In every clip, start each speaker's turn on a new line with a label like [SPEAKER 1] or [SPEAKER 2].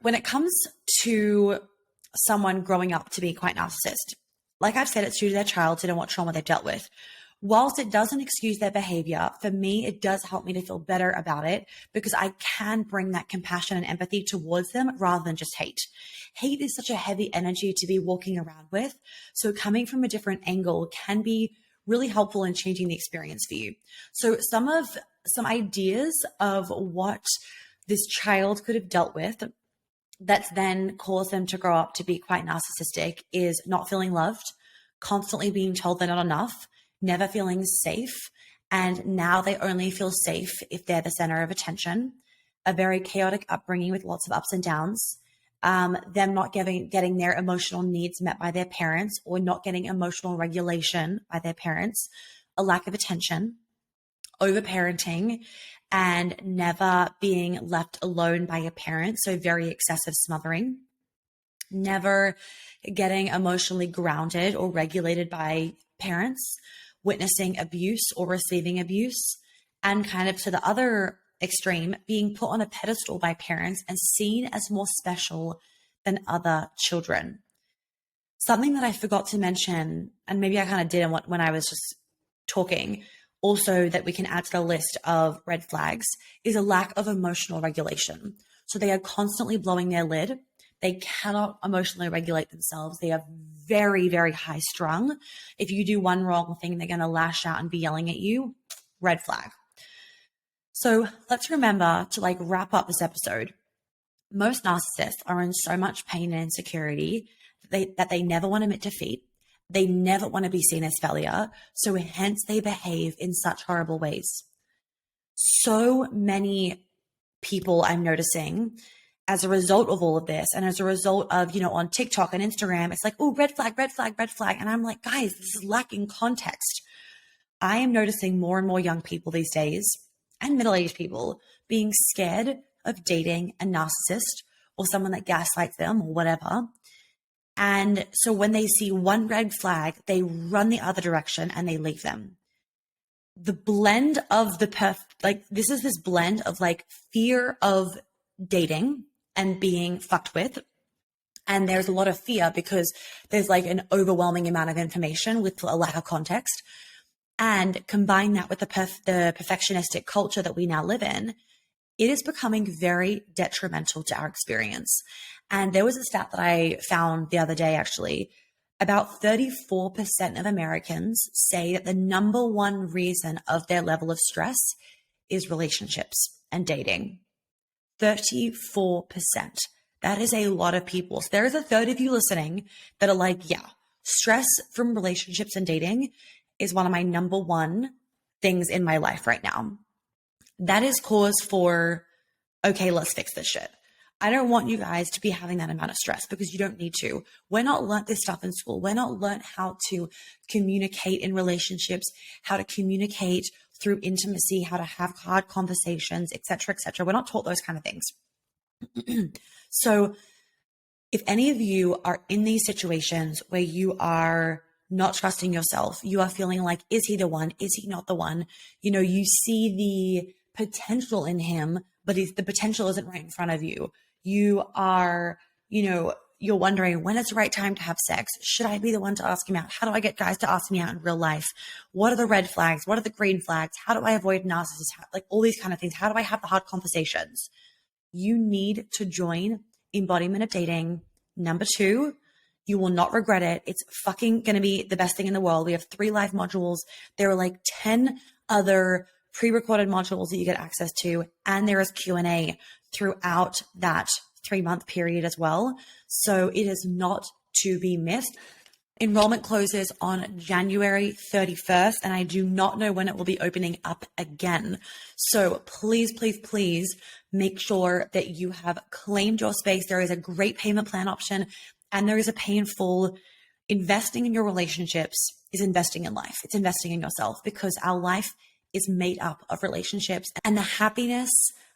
[SPEAKER 1] when it comes to someone growing up to be quite narcissist, like I've said, it's due to their childhood and what trauma they've dealt with. Whilst it doesn't excuse their behavior, for me, it does help me to feel better about it because I can bring that compassion and empathy towards them rather than just hate. Hate is such a heavy energy to be walking around with. So coming from a different angle can be really helpful in changing the experience for you. So some ideas of what this child could have dealt with that's then caused them to grow up to be quite narcissistic is not feeling loved, constantly being told they're not enough, never feeling safe, and now they only feel safe if they're the center of attention, a very chaotic upbringing with lots of ups and downs, them not getting their emotional needs met by their parents or not getting emotional regulation by their parents, a lack of attention, overparenting, and never being left alone by a parent, so very excessive smothering, never getting emotionally grounded or regulated by parents, witnessing abuse or receiving abuse, and kind of to the other extreme, being put on a pedestal by parents and seen as more special than other children. Something that I forgot to mention, and maybe I kind of did when I was just talking, also that we can add to the list of red flags, is a lack of emotional regulation. So they are constantly blowing their lid. They cannot emotionally regulate themselves. They are very, very high strung. If you do one wrong thing, they're going to lash out and be yelling at you. Red flag. So let's remember to wrap up this episode. Most narcissists are in so much pain and insecurity that they never want to admit defeat. They never want to be seen as failure. So hence they behave in such horrible ways. So many people I'm noticing as a result of all of this and as a result of, on TikTok and Instagram, it's like, oh, red flag, red flag, red flag. And I'm like, guys, this is lacking context. I am noticing more and more young people these days and middle-aged people being scared of dating a narcissist or someone that gaslights them or whatever. And so when they see one red flag, they run the other direction and they leave them. The blend of this blend of fear of dating and being fucked with. And there's a lot of fear because there's an overwhelming amount of information with a lack of context. And combine that with the perfectionistic culture that we now live in, it is becoming very detrimental to our experience. And there was a stat that I found the other day, actually. About 34% of Americans say that the number one reason of their level of stress is relationships and dating. 34%. That is a lot of people. So there is a third of you listening that are like, yeah, stress from relationships and dating is one of my number one things in my life right now. That is cause for, okay, let's fix this shit. I don't want you guys to be having that amount of stress because you don't need to. We're not learnt this stuff in school. We're not learnt how to communicate in relationships, how to communicate through intimacy, how to have hard conversations, et cetera, et cetera. We're not taught those kind of things. So if any of you are in these situations where you are not trusting yourself, you are feeling like, is he the one? Is he not the one? You see the potential in him, but the potential isn't right in front of you. You are, you're wondering, when is the right time to have sex? Should I be the one to ask him out? How do I get guys to ask me out in real life? What are the red flags? What are the green flags? How do I avoid narcissists? All these kind of things. How do I have the hard conversations? You need to join Embodiment of Dating. Number 2, you will not regret it. It's fucking going to be the best thing in the world. We have 3 live modules. There are 10 other pre-recorded modules that you get access to. And there is Q&A throughout that 3-month period as well. So it is not to be missed. Enrollment closes on January 31st, and I do not know when it will be opening up again. So please, please, please make sure that you have claimed your space. There is a great payment plan option, and there is a pay in full. Investing in your relationships is investing in life. It's investing in yourself because our life is made up of relationships, and the happiness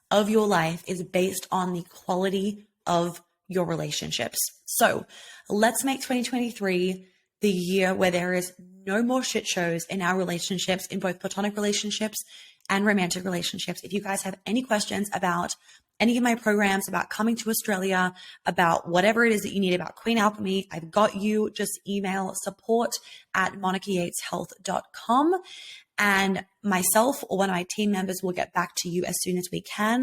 [SPEAKER 1] of your life is based on the quality of your relationships. So let's make 2023 the year where there is no more shit shows in our relationships, in both platonic relationships and romantic relationships. If you guys have any questions about any of my programs, about coming to Australia, about whatever it is that you need about Queen Alchemy, I've got you. Just email support@monicayateshealth.com. And myself or one of my team members will get back to you as soon as we can.